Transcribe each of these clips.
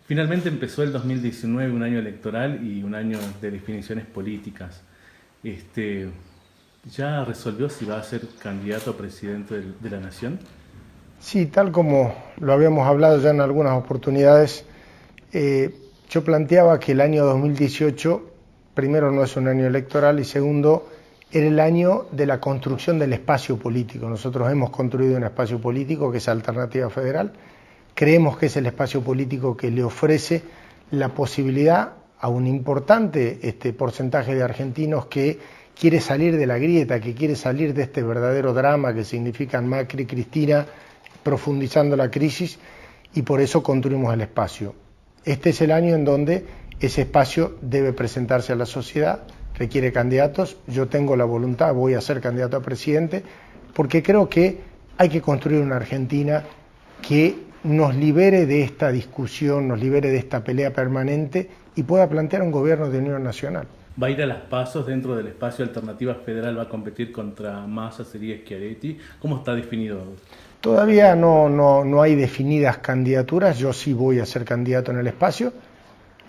Finalmente empezó el 2019, un año electoral y un año de definiciones políticas. Este, ¿Ya resolvió si va a ser candidato a presidente de la Nación? Sí, tal como lo habíamos hablado ya en algunas oportunidades, yo planteaba que el año 2018, primero, no es un año electoral y segundo, era el año de la construcción del espacio político. Nosotros hemos construido un espacio político que es Alternativa Federal. Creemos que es el espacio político que le ofrece la posibilidad a un importante porcentaje de argentinos que quiere salir de la grieta, que quiere salir de este verdadero drama que significan Macri y Cristina, profundizando la crisis, y por eso construimos el espacio. Este es el año en donde ese espacio debe presentarse a la sociedad, requiere candidatos. Yo tengo la voluntad, voy a ser candidato a presidente, porque creo que hay que construir una Argentina que nos libere de esta discusión, nos libere de esta pelea permanente y pueda plantear un gobierno de unión nacional. ¿Va a ir a las pasos dentro del espacio Alternativa Federal? ¿Va a competir contra Massa, sería Schiaretti? ¿Cómo está definido? Todavía no hay definidas candidaturas. Yo sí voy a ser candidato en el espacio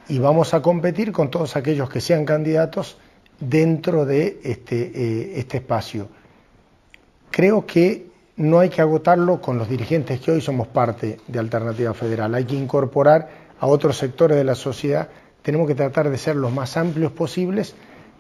y vamos a competir con todos aquellos que sean candidatos dentro de este espacio. Creo que no hay que agotarlo con los dirigentes que hoy somos parte de Alternativa Federal. Hay que incorporar a otros sectores de la sociedad. Tenemos que tratar de ser los más amplios posibles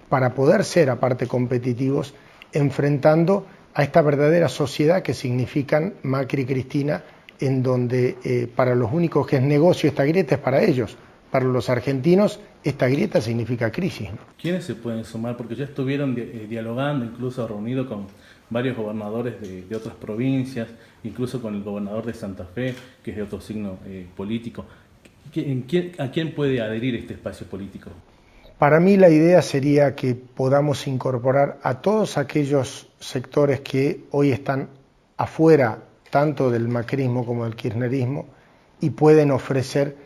para poder ser, aparte, competitivos, enfrentando a esta verdadera sociedad que significan Macri y Cristina, en donde para los únicos que es negocio esta grieta es para ellos. Para los argentinos esta grieta significa crisis, ¿no? ¿Quiénes se pueden sumar? Porque ya estuvieron dialogando, incluso reunido con varios gobernadores de otras provincias, incluso con el gobernador de Santa Fe, que es de otro signo político. ¿A quién puede adherir este espacio político? Para mí la idea sería que podamos incorporar a todos aquellos sectores que hoy están afuera tanto del macrismo como del kirchnerismo y pueden ofrecer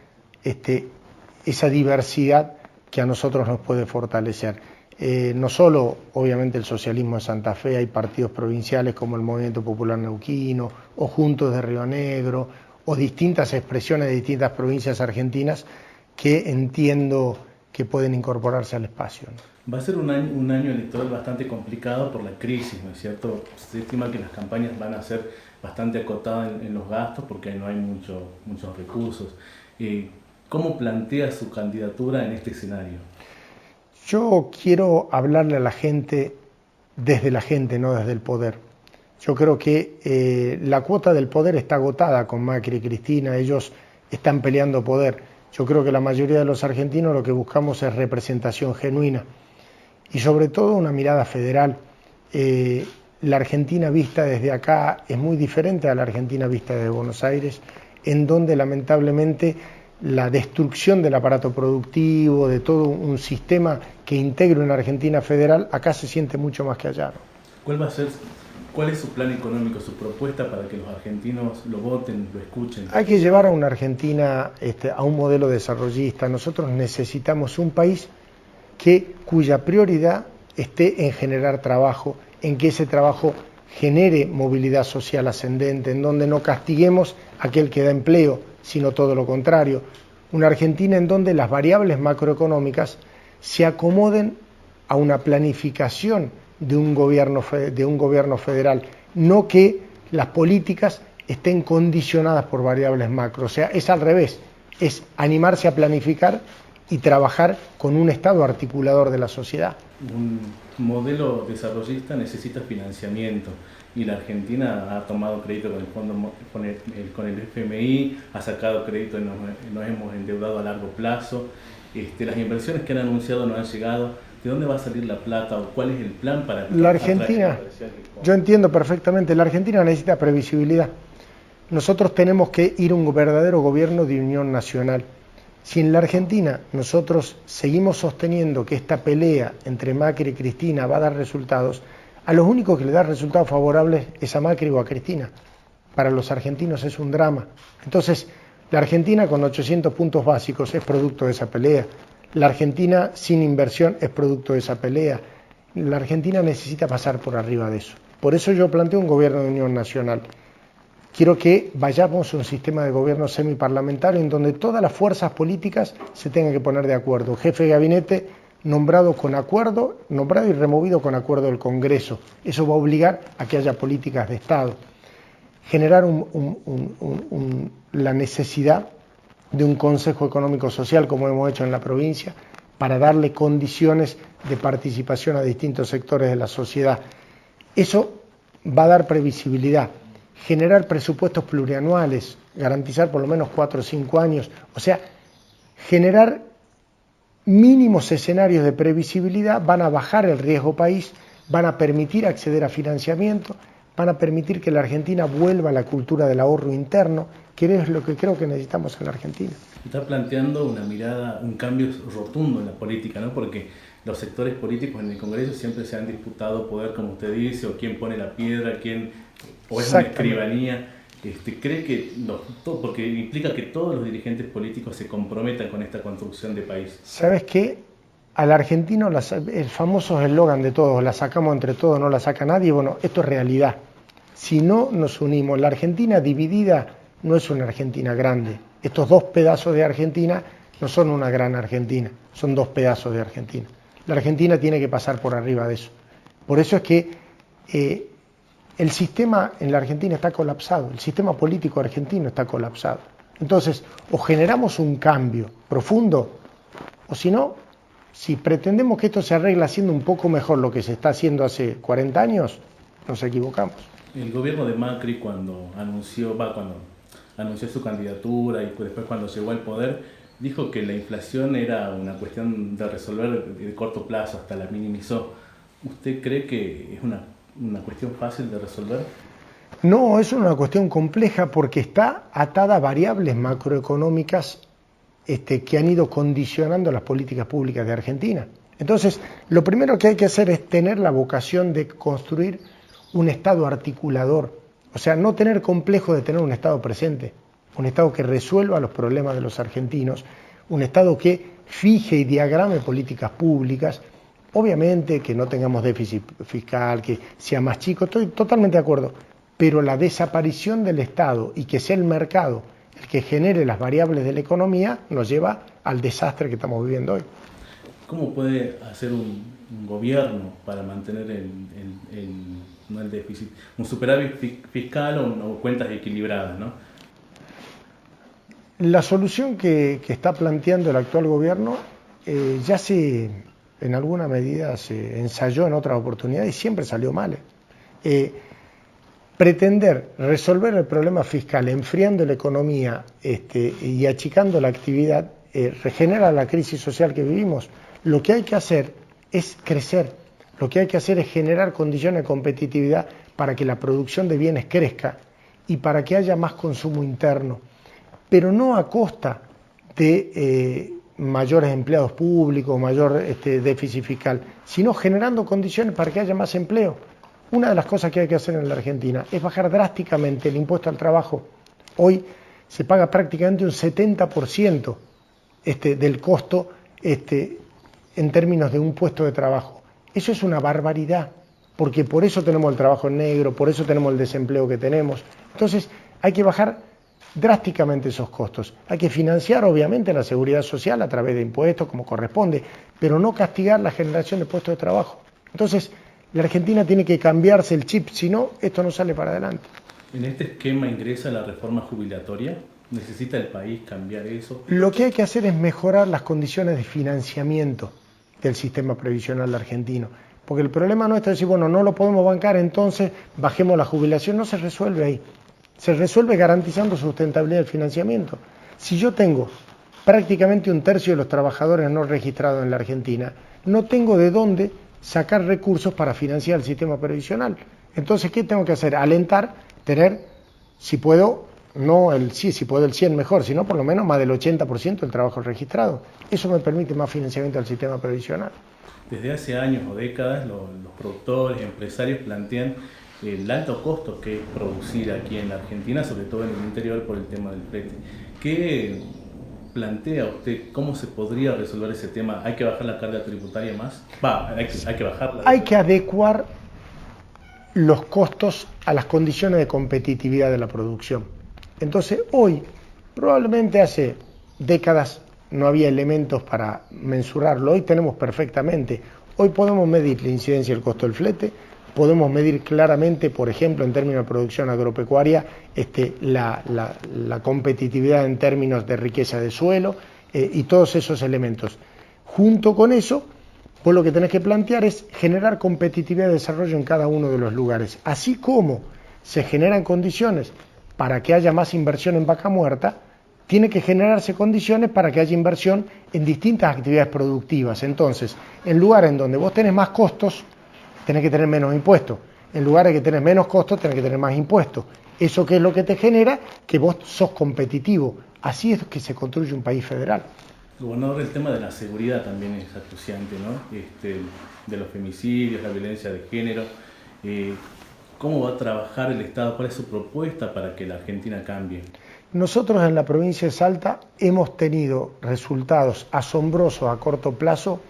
esa diversidad que a nosotros nos puede fortalecer. No solo, obviamente, el socialismo de Santa Fe, hay partidos provinciales como el Movimiento Popular Neuquino o Juntos de Río Negro o distintas expresiones de distintas provincias argentinas que entiendo que pueden incorporarse al espacio, ¿no? Va a ser un año electoral bastante complicado por la crisis, ¿no es cierto? Se estima que las campañas van a ser bastante acotadas en los gastos porque no hay muchos recursos. ¿Cómo plantea su candidatura en este escenario? Yo quiero hablarle a la gente desde la gente, no desde el poder. Yo creo que la cuota del poder está agotada con Macri y Cristina, ellos están peleando poder. Yo creo que la mayoría de los argentinos lo que buscamos es representación genuina y sobre todo una mirada federal. La Argentina vista desde acá es muy diferente a la Argentina vista desde Buenos Aires, en donde lamentablemente la destrucción del aparato productivo, de todo un sistema que integre una Argentina federal, acá se siente mucho más que allá, ¿no? ¿Cuál es su plan económico, su propuesta para que los argentinos lo voten, lo escuchen? Hay que llevar a una Argentina a un modelo desarrollista. Nosotros necesitamos un país cuya prioridad esté en generar trabajo, en que ese trabajo genere movilidad social ascendente, en donde no castiguemos a aquel que da empleo, sino todo lo contrario. Una Argentina en donde las variables macroeconómicas se acomoden a una planificación de un gobierno federal, no que las políticas estén condicionadas por variables macro. O sea, es al revés, es animarse a planificar y trabajar con un Estado articulador de la sociedad. Un modelo desarrollista necesita financiamiento y la Argentina ha tomado crédito con el FMI, ha sacado crédito y nos hemos endeudado a largo plazo. Las inversiones que han anunciado no han llegado. ¿De dónde va a salir la plata o cuál es el plan para la Argentina? Yo entiendo perfectamente, la Argentina necesita previsibilidad. Nosotros tenemos que ir a un verdadero gobierno de unión nacional. Si en la Argentina nosotros seguimos sosteniendo que esta pelea entre Macri y Cristina va a dar resultados, a los únicos que le da resultados favorables es a Macri o a Cristina. Para los argentinos es un drama. Entonces, la Argentina con 800 puntos básicos es producto de esa pelea. La Argentina sin inversión es producto de esa pelea. La Argentina necesita pasar por arriba de eso. Por eso yo planteo un gobierno de unión nacional. quiero que vayamos a un sistema de gobierno semiparlamentario en donde todas las fuerzas políticas se tengan que poner de acuerdo. Jefe de gabinete nombrado y removido con acuerdo del Congreso. Eso va a obligar a que haya políticas de Estado. Generar la necesidad de un Consejo Económico Social, como hemos hecho en la provincia, para darle condiciones de participación a distintos sectores de la sociedad. Eso va a dar previsibilidad. Generar presupuestos plurianuales, garantizar por lo menos 4 o 5 años, o sea, generar mínimos escenarios de previsibilidad van a bajar el riesgo país, van a permitir acceder a financiamiento, van a permitir que la Argentina vuelva a la cultura del ahorro interno, que es lo que creo que necesitamos en la Argentina. Está planteando una mirada, un cambio rotundo en la política, ¿no? Porque los sectores políticos en el Congreso siempre se han disputado poder, como usted dice, o quién pone la piedra, o es una escribanía. ¿Cree que porque implica que todos los dirigentes políticos se comprometan con esta construcción de país? ¿Sabes qué? Al argentino, el famoso eslogan de todos, la sacamos entre todos, no la saca nadie, bueno, esto es realidad. Si no nos unimos, la Argentina dividida no es una Argentina grande. Estos 2 pedazos de Argentina no son una gran Argentina, son 2 pedazos de Argentina. La Argentina tiene que pasar por arriba de eso. Por eso es que el sistema en la Argentina está colapsado, el sistema político argentino está colapsado. Entonces, o generamos un cambio profundo, o si no, si pretendemos que esto se arregle haciendo un poco mejor lo que se está haciendo hace 40 años, nos equivocamos. El gobierno de Macri cuando anunció su candidatura y después cuando llegó al poder, dijo que la inflación era una cuestión de resolver de corto plazo, hasta la minimizó. ¿Usted cree que es una cuestión fácil de resolver? No, es una cuestión compleja porque está atada a variables macroeconómicas que han ido condicionando las políticas públicas de Argentina. Entonces, lo primero que hay que hacer es tener la vocación de construir un Estado articulador, o sea, no tener complejo de tener un Estado presente, un Estado que resuelva los problemas de los argentinos, un Estado que fije y diagrame políticas públicas, obviamente que no tengamos déficit fiscal, que sea más chico, estoy totalmente de acuerdo, pero la desaparición del Estado y que sea el mercado el que genere las variables de la economía nos lleva al desastre que estamos viviendo hoy. ¿Cómo puede hacer un gobierno para mantener no el déficit, un superávit fiscal o cuentas equilibradas, ¿no? La solución que está planteando el actual gobierno en alguna medida se ensayó en otras oportunidades y siempre salió mal. Pretender resolver el problema fiscal enfriando la economía y achicando la actividad regenera la crisis social que vivimos. Lo que hay que hacer es crecer, lo que hay que hacer es generar condiciones de competitividad para que la producción de bienes crezca y para que haya más consumo interno, pero no a costa de mayores empleados públicos, mayor déficit fiscal, sino generando condiciones para que haya más empleo. Una de las cosas que hay que hacer en la Argentina es bajar drásticamente el impuesto al trabajo. Hoy se paga prácticamente un 70% del costo en términos de un puesto de trabajo. Eso es una barbaridad, porque por eso tenemos el trabajo en negro, por eso tenemos el desempleo que tenemos. Entonces hay que bajar drásticamente esos costos. Hay que financiar obviamente la seguridad social a través de impuestos como corresponde, pero no castigar la generación de puestos de trabajo. Entonces la Argentina tiene que cambiarse el chip, si no, esto no sale para adelante. ¿En este esquema ingresa la reforma jubilatoria? ¿Necesita el país cambiar eso? Lo que hay que hacer es mejorar las condiciones de financiamiento del sistema previsional argentino. Porque el problema nuestro es decir, bueno, no lo podemos bancar, entonces bajemos la jubilación. No se resuelve ahí. Se resuelve garantizando sustentabilidad del financiamiento. Si yo tengo prácticamente 1/3 de los trabajadores no registrados en la Argentina, no tengo de dónde sacar recursos para financiar el sistema previsional. Entonces, ¿qué tengo que hacer? Alentar, tener, si puedo, si puedo el 100 mejor, sino por lo menos más del 80% del trabajo registrado. Eso me permite más financiamiento del sistema previsional. Desde hace años o décadas los productores, empresarios plantean el alto costo que es producir aquí en la Argentina, sobre todo en el interior por el tema del flete. ¿Qué plantea usted? ¿Cómo se podría resolver ese tema? ¿Hay que bajar la carga tributaria más? Hay que bajarla. Hay que adecuar los costos a las condiciones de competitividad de la producción. Entonces hoy, probablemente hace décadas no había elementos para mensurarlo, hoy tenemos perfectamente. Hoy podemos medir la incidencia del costo del flete, podemos medir claramente, por ejemplo, en términos de producción agropecuaria, la competitividad en términos de riqueza de suelo y todos esos elementos. Junto con eso, vos lo que tenés que plantear es generar competitividad y desarrollo en cada uno de los lugares. Así como se generan condiciones para que haya más inversión en vaca muerta, tiene que generarse condiciones para que haya inversión en distintas actividades productivas. Entonces, en lugares en donde vos tenés más costos, tenés que tener menos impuestos. En lugares que tenés menos costos, tenés que tener más impuestos. ¿Eso qué es lo que te genera? Que vos sos competitivo. Así es que se construye un país federal. Gobernador, el tema de la seguridad también es acuciante, ¿no? De los femicidios, la violencia de género. ¿Cómo va a trabajar el Estado? ¿Cuál es su propuesta para que la Argentina cambie? Nosotros en la provincia de Salta hemos tenido resultados asombrosos a corto plazo,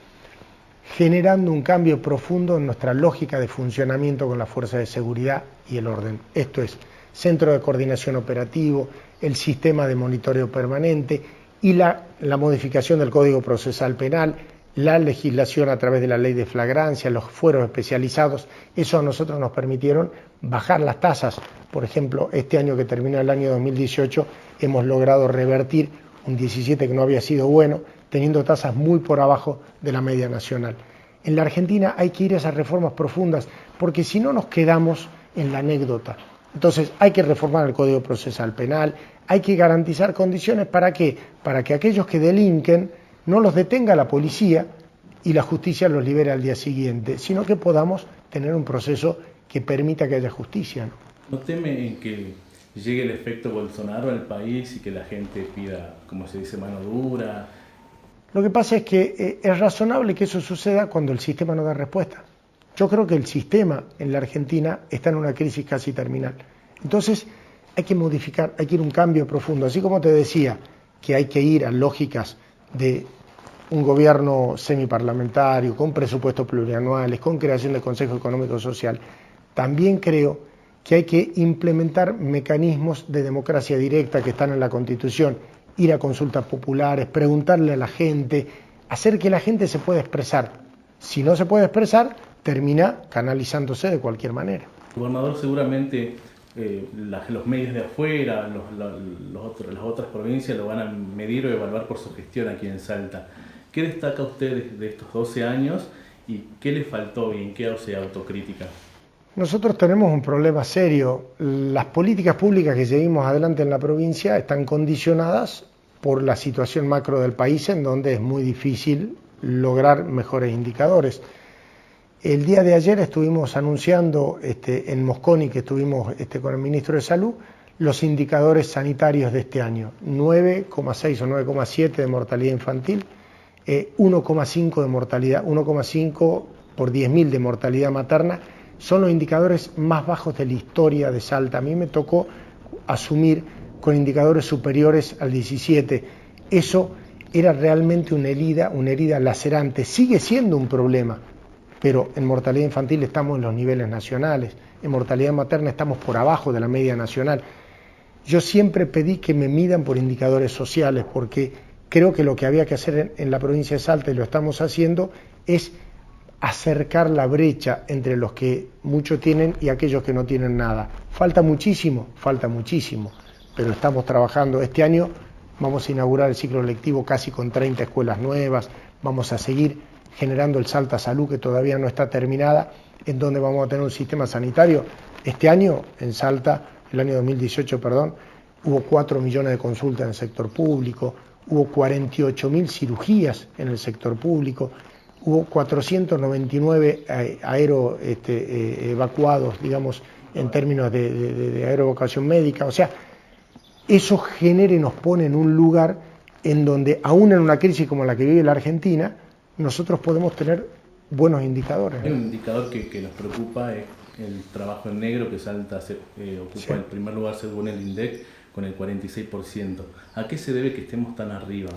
generando un cambio profundo en nuestra lógica de funcionamiento con las fuerzas de seguridad y el orden. Esto es, centro de coordinación operativo, el sistema de monitoreo permanente y la modificación del Código Procesal Penal, la legislación a través de la ley de flagrancia, los fueros especializados. Eso a nosotros nos permitieron bajar las tasas. Por ejemplo, este año que terminó el año 2018, hemos logrado revertir un 17 que no había sido bueno, teniendo tasas muy por abajo de la media nacional. En la Argentina hay que ir a esas reformas profundas, porque si no nos quedamos en la anécdota. Entonces hay que reformar el Código Procesal Penal, hay que garantizar condiciones ¿para qué? Para que aquellos que delinquen no los detenga la policía y la justicia los libere al día siguiente, sino que podamos tener un proceso que permita que haya justicia, ¿no? ¿No teme en que llegue el efecto Bolsonaro al país y que la gente pida, como se dice, mano dura? Lo que pasa es que es razonable que eso suceda cuando el sistema no da respuesta. Yo creo que el sistema en la Argentina está en una crisis casi terminal. Entonces hay que modificar, hay que ir a un cambio profundo. Así como te decía que hay que ir a lógicas de un gobierno semiparlamentario, con presupuestos plurianuales, con creación de Consejo Económico Social, también creo que hay que implementar mecanismos de democracia directa que están en la Constitución, ir a consultas populares, preguntarle a la gente, hacer que la gente se pueda expresar. Si no se puede expresar, termina canalizándose de cualquier manera. Gobernador, seguramente los medios de afuera, las otras provincias lo van a medir o evaluar por su gestión aquí en Salta. ¿Qué destaca usted de estos 12 años y qué le faltó y en qué hace autocrítica? Nosotros tenemos un problema serio. Las políticas públicas que seguimos adelante en la provincia están condicionadas por la situación macro del país, en donde es muy difícil lograr mejores indicadores. El día de ayer estuvimos anunciando en Mosconi, que estuvimos con el ministro de Salud, los indicadores sanitarios de este año. 9,6 o 9,7 de mortalidad infantil, 1,5 de mortalidad, 1,5 por 10.000 de mortalidad materna. Son los indicadores más bajos de la historia de Salta. A mí me tocó asumir con indicadores superiores al 17. Eso era realmente una herida lacerante. Sigue siendo un problema, pero en mortalidad infantil estamos en los niveles nacionales. En mortalidad materna estamos por abajo de la media nacional. Yo siempre pedí que me midan por indicadores sociales, porque creo que lo que había que hacer en la provincia de Salta, y lo estamos haciendo, es acercar la brecha entre los que mucho tienen y aquellos que no tienen nada. Falta muchísimo, pero estamos trabajando. Este año vamos a inaugurar el ciclo lectivo casi con 30 escuelas nuevas, vamos a seguir generando el Salta Salud, que todavía no está terminada, en donde vamos a tener un sistema sanitario. Este año, en Salta, el año 2018, hubo 4 millones de consultas en el sector público, hubo 48.000 cirugías en el sector público, hubo 499 evacuados, digamos, en términos de aeroevacuación médica. O sea, eso genera y nos pone en un lugar en donde, aún en una crisis como la que vive la Argentina, nosotros podemos tener buenos indicadores. Hay un indicador que nos preocupa, es el trabajo en negro, que Salta ocupa el primer lugar según el INDEC, con el 46%. ¿A qué se debe que estemos tan arriba?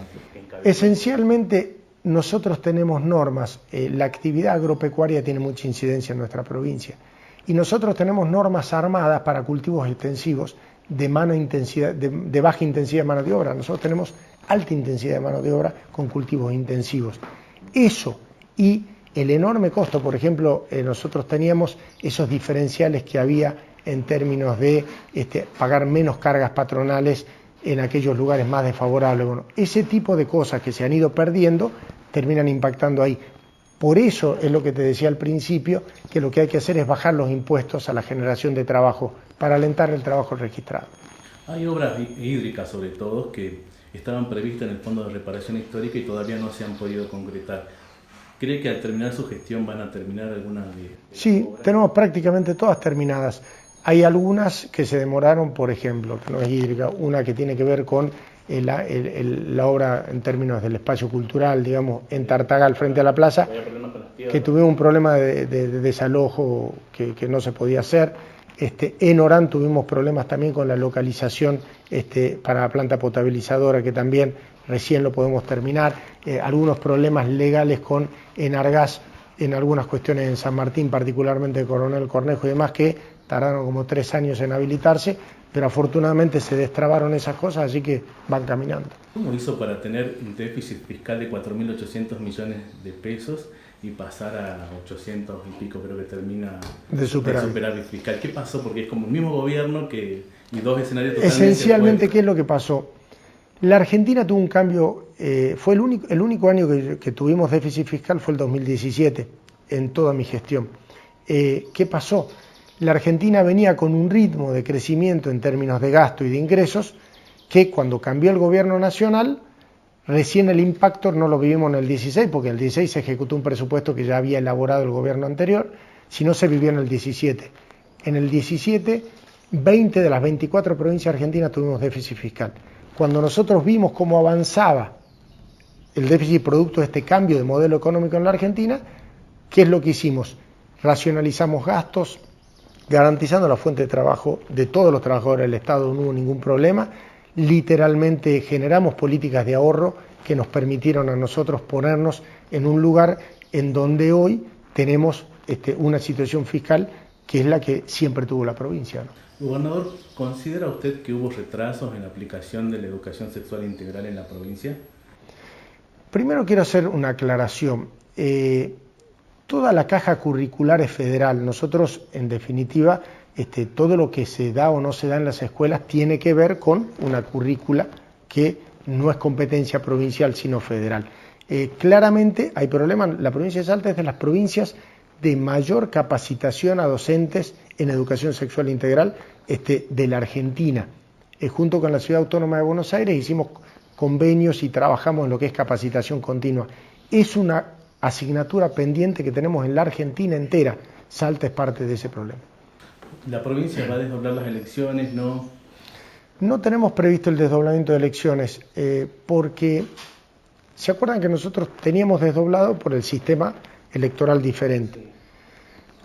Esencialmente, nosotros tenemos normas. La actividad agropecuaria tiene mucha incidencia en nuestra provincia. Y nosotros tenemos normas armadas para cultivos extensivos de baja intensidad de mano de obra. Nosotros tenemos alta intensidad de mano de obra con cultivos intensivos. Eso y el enorme costo, por ejemplo, nosotros teníamos esos diferenciales que había en términos de pagar menos cargas patronales en aquellos lugares más desfavorables. Bueno, ese tipo de cosas que se han ido perdiendo terminan impactando ahí. Por eso es lo que te decía al principio, que lo que hay que hacer es bajar los impuestos a la generación de trabajo para alentar el trabajo registrado. Hay obras hídricas, sobre todo, que estaban previstas en el Fondo de Reparación Histórica y todavía no se han podido concretar. ¿Cree que al terminar su gestión van a terminar algunas de Sí, obras? tenemos prácticamente todas terminadas. Hay algunas que se demoraron, por ejemplo, que no es hídrica, una que tiene que ver con la obra en términos del espacio cultural, digamos, en Tartagal frente a la plaza, que tuvimos un problema de desalojo que no se podía hacer. En Orán tuvimos problemas también con la localización para la planta potabilizadora, que también recién lo podemos terminar. Algunos problemas legales con Enargas en algunas cuestiones en San Martín, particularmente Coronel Cornejo y demás, que tardaron como 3 años en habilitarse, pero afortunadamente se destrabaron esas cosas, así que van caminando. ¿Cómo hizo para tener un déficit fiscal de 4.800 millones de pesos y pasar a 800 y pico, creo que termina de superávit fiscal? ¿Qué pasó? Porque es como el mismo gobierno y dos escenarios totalmente Esencialmente, opuestos. ¿qué es lo que pasó? La Argentina tuvo un cambio, fue el único año que tuvimos déficit fiscal fue el 2017, en toda mi gestión. ¿Qué pasó? La Argentina venía con un ritmo de crecimiento en términos de gasto y de ingresos que cuando cambió el gobierno nacional, recién el impacto no lo vivimos en el 16, porque en el 16 se ejecutó un presupuesto que ya había elaborado el gobierno anterior, sino se vivió en el 17. En el 17, 20 de las 24 provincias argentinas tuvimos déficit fiscal. Cuando nosotros vimos cómo avanzaba el déficit producto de este cambio de modelo económico en la Argentina, ¿qué es lo que hicimos? Racionalizamos gastos, garantizando la fuente de trabajo de todos los trabajadores del Estado, no hubo ningún problema. Literalmente generamos políticas de ahorro que nos permitieron a nosotros ponernos en un lugar en donde hoy tenemos una situación fiscal que es la que siempre tuvo la provincia, ¿no? Gobernador, ¿considera usted que hubo retrasos en la aplicación de la educación sexual integral en la provincia? Primero quiero hacer una aclaración. Toda la caja curricular es federal. Nosotros, en definitiva, todo lo que se da o no se da en las escuelas tiene que ver con una currícula que no es competencia provincial, sino federal. Claramente hay problemas. La provincia de Salta es de las provincias de mayor capacitación a docentes en educación sexual integral de la Argentina. Junto con la Ciudad Autónoma de Buenos Aires hicimos convenios y trabajamos en lo que es capacitación continua. Es una asignatura pendiente que tenemos en la Argentina entera. Salta es parte de ese problema. ¿La provincia va a desdoblar las elecciones? ¿No? No tenemos previsto el desdoblamiento de elecciones porque ¿se acuerdan que nosotros teníamos desdoblado por el sistema electoral diferente?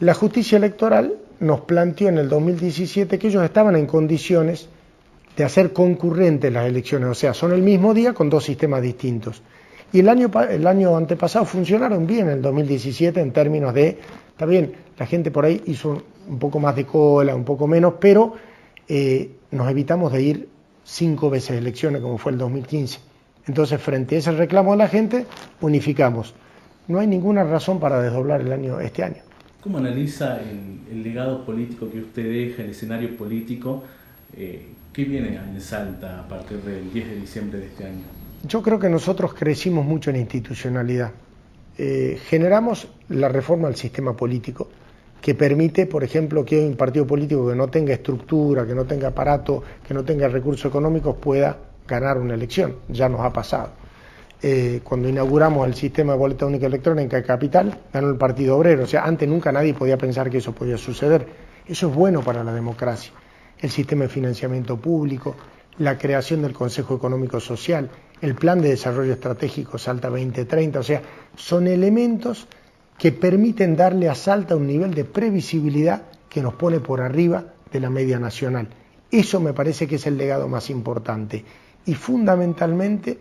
La justicia electoral nos planteó en el 2017 que ellos estaban en condiciones de hacer concurrentes las elecciones, o sea, son el mismo día con dos sistemas distintos. Y el año antepasado funcionaron bien, en el 2017, en términos de, está bien, la gente por ahí hizo un poco más de cola, un poco menos, pero nos evitamos de ir 5 veces a elecciones como fue el 2015. Entonces, frente a ese reclamo de la gente, unificamos. No hay ninguna razón para desdoblar este año. ¿Cómo analiza el legado político que usted deja, el escenario político? ¿Qué viene en Salta a partir del 10 de diciembre de este año? Yo creo que nosotros crecimos mucho en institucionalidad. Generamos la reforma del sistema político, que permite, por ejemplo, que un partido político que no tenga estructura, que no tenga aparato, que no tenga recursos económicos pueda ganar una elección. Ya nos ha pasado. Cuando inauguramos el sistema de boleta única electrónica en Capital, ganó el Partido Obrero. O sea, antes nunca nadie podía pensar que eso podía suceder. Eso es bueno para la democracia. El sistema de financiamiento público, la creación del Consejo Económico Social, el Plan de Desarrollo Estratégico Salta 2030, o sea, son elementos que permiten darle a Salta un nivel de previsibilidad que nos pone por arriba de la media nacional. Eso me parece que es el legado más importante. Y fundamentalmente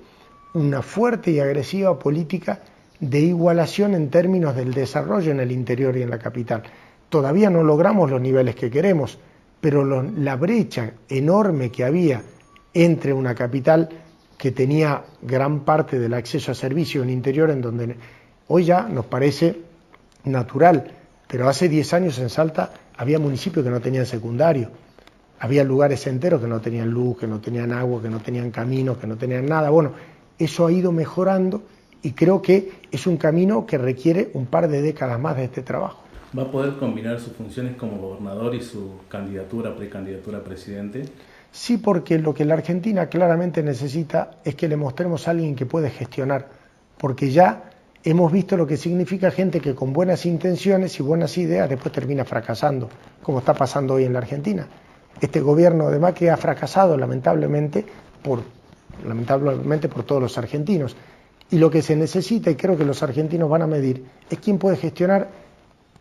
una fuerte y agresiva política de igualación en términos del desarrollo en el interior y en la capital. Todavía no logramos los niveles que queremos, pero la brecha enorme que había entre una capital que tenía gran parte del acceso a servicios en el interior, en donde hoy ya nos parece natural, pero hace 10 años en Salta había municipios que no tenían secundario, había lugares enteros que no tenían luz, que no tenían agua, que no tenían caminos, que no tenían nada. Bueno, eso ha ido mejorando y creo que es un camino que requiere un par de décadas más de este trabajo. ¿Va a poder combinar sus funciones como gobernador y su precandidatura a presidente? Sí, porque lo que la Argentina claramente necesita es que le mostremos a alguien que puede gestionar, porque ya hemos visto lo que significa gente que con buenas intenciones y buenas ideas después termina fracasando, como está pasando hoy en la Argentina. Este gobierno de Macri ha fracasado lamentablemente por todos los argentinos. Y lo que se necesita, y creo que los argentinos van a medir, es quién puede gestionar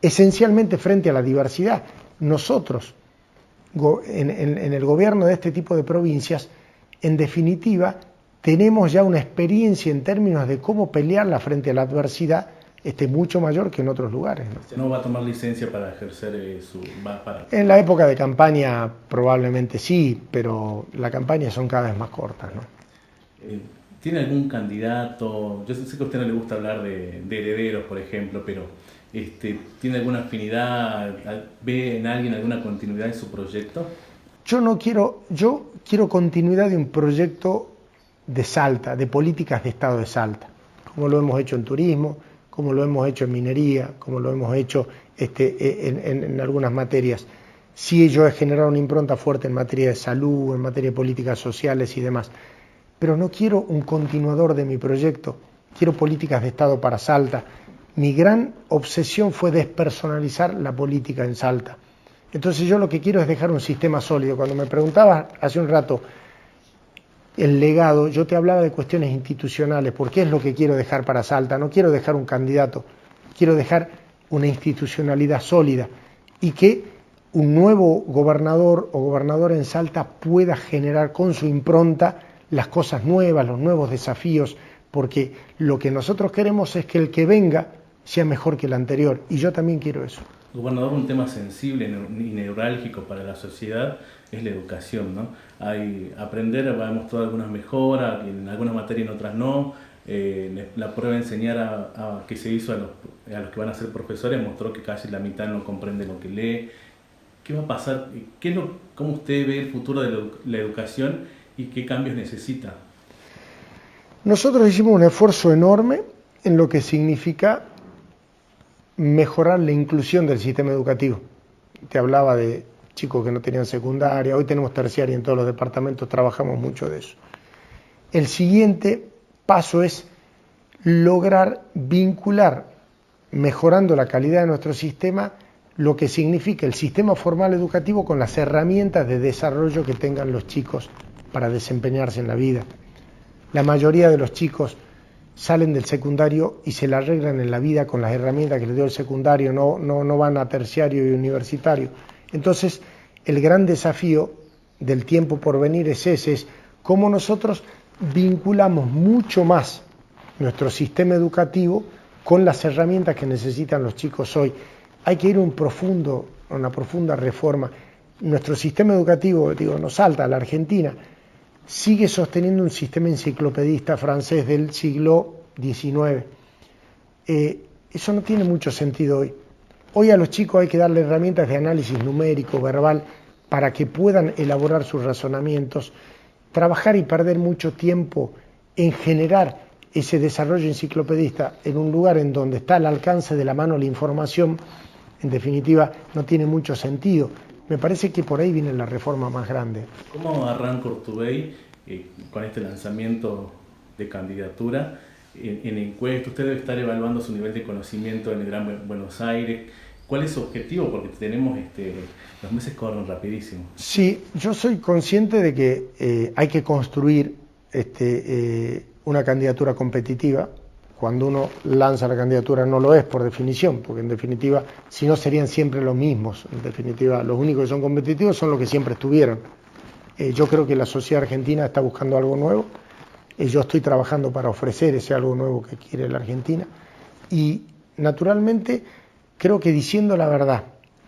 esencialmente frente a la diversidad. Nosotros, en el gobierno de este tipo de provincias, en definitiva, tenemos ya una experiencia en términos de cómo pelearla frente a la adversidad mucho mayor que en otros lugares. ¿No va a tomar licencia para ejercer En la época de campaña probablemente sí, pero las campañas son cada vez más cortas, ¿no? ¿Tiene algún candidato? Yo sé que a usted no le gusta hablar de herederos, por ejemplo, pero ¿tiene alguna afinidad? ¿Ve en alguien alguna continuidad en su proyecto? Yo quiero continuidad de un proyecto de Salta, de políticas de Estado de Salta, como lo hemos hecho en turismo, como lo hemos hecho en minería, como lo hemos hecho en algunas materias. Sí, yo he generado una impronta fuerte en materia de salud, en materia de políticas sociales y demás, pero no quiero un continuador de mi proyecto, quiero políticas de Estado para Salta. Mi gran obsesión fue despersonalizar la política en Salta. Entonces yo lo que quiero es dejar un sistema sólido. Cuando me preguntabas hace un rato el legado, yo te hablaba de cuestiones institucionales, porque es lo que quiero dejar para Salta. No quiero dejar un candidato, quiero dejar una institucionalidad sólida y que un nuevo gobernador o gobernadora en Salta pueda generar con su impronta las cosas nuevas, los nuevos desafíos, porque lo que nosotros queremos es que el que venga sea mejor que el anterior, y yo también quiero eso. Gobernador, un tema sensible y neurálgico para la sociedad es la educación, ¿no? Aprender, hemos mostrado algunas mejoras, en algunas materias, en otras no. La prueba de enseñar que se hizo a los que van a ser profesores mostró que casi la mitad no comprende lo que lee. ¿Qué va a pasar? ¿Cómo usted ve el futuro de la educación y qué cambios necesita? Nosotros hicimos un esfuerzo enorme en lo que significa mejorar la inclusión del sistema educativo. Te hablaba de chicos que no tenían secundaria, hoy tenemos terciaria en todos los departamentos, trabajamos mucho de eso. El siguiente paso es lograr vincular, mejorando la calidad de nuestro sistema, lo que significa el sistema formal educativo con las herramientas de desarrollo que tengan los chicos para desempeñarse en la vida. La mayoría de los chicos salen del secundario y se la arreglan en la vida con las herramientas que les dio el secundario, no van a terciario y universitario. Entonces, el gran desafío del tiempo por venir es ese, es cómo nosotros vinculamos mucho más nuestro sistema educativo con las herramientas que necesitan los chicos hoy. Hay que ir a una profunda reforma. Nuestro sistema educativo, no Salta, la Argentina, sigue sosteniendo un sistema enciclopedista francés del siglo XIX. Eso no tiene mucho sentido hoy. Hoy a los chicos hay que darle herramientas de análisis numérico, verbal, para que puedan elaborar sus razonamientos, trabajar y perder mucho tiempo en generar ese desarrollo enciclopedista en un lugar en donde está al alcance de la mano la información, en definitiva, no tiene mucho sentido. Me parece que por ahí viene la reforma más grande. ¿Cómo arranca Urtubey con este lanzamiento de candidatura? En encuesta, usted debe estar evaluando su nivel de conocimiento en el Gran Buenos Aires. ¿Cuál es su objetivo? Porque tenemos, los meses corren rapidísimo. Sí, yo soy consciente de que hay que construir una candidatura competitiva. Cuando uno lanza la candidatura no lo es por definición, porque en definitiva, si no serían siempre los mismos. En definitiva, los únicos que son competitivos son los que siempre estuvieron. Yo creo que la sociedad argentina está buscando algo nuevo. Yo estoy trabajando para ofrecer ese algo nuevo que quiere la Argentina. Y naturalmente creo que diciendo la verdad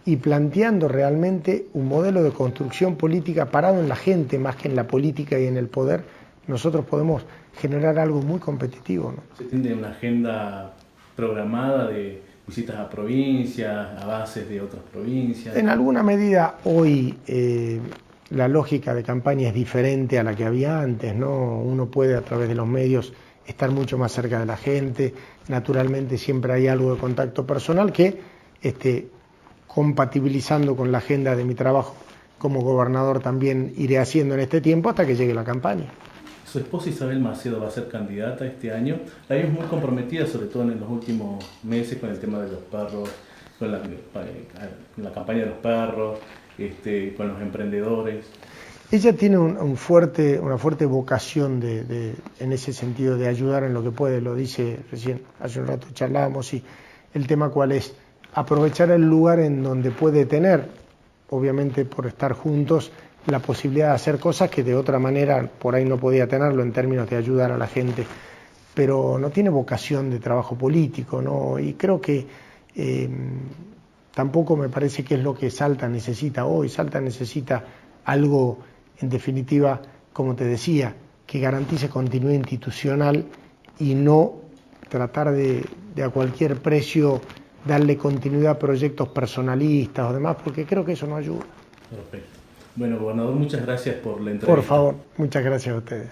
y planteando realmente un modelo de construcción política parado en la gente más que en la política y en el poder, nosotros podemos generar algo muy competitivo, ¿no? ¿Se tiene una agenda programada de visitas a provincias, a bases de otras provincias? En alguna medida hoy la lógica de campaña es diferente a la que había antes, ¿no? Uno puede a través de los medios estar mucho más cerca de la gente, naturalmente siempre hay algo de contacto personal que compatibilizando con la agenda de mi trabajo como gobernador también iré haciendo en este tiempo hasta que llegue la campaña. Su esposa Isabel Macedo va a ser candidata este año. La vimos muy comprometida, sobre todo en los últimos meses, con el tema de los perros, con la campaña de los perros, con los emprendedores. Ella tiene una fuerte vocación en ese sentido de ayudar en lo que puede, lo dice recién, hace un rato charlábamos, y el tema cuál es, aprovechar el lugar en donde puede tener, obviamente por estar juntos, la posibilidad de hacer cosas que de otra manera por ahí no podía tenerlo en términos de ayudar a la gente, pero no tiene vocación de trabajo político, ¿no? Y creo que tampoco me parece que es lo que Salta necesita hoy. Salta necesita algo, en definitiva, como te decía, que garantice continuidad institucional y no tratar de a cualquier precio darle continuidad a proyectos personalistas o demás, porque creo que eso no ayuda. Perfecto. Bueno, gobernador, muchas gracias por la entrevista. Por favor, muchas gracias a ustedes.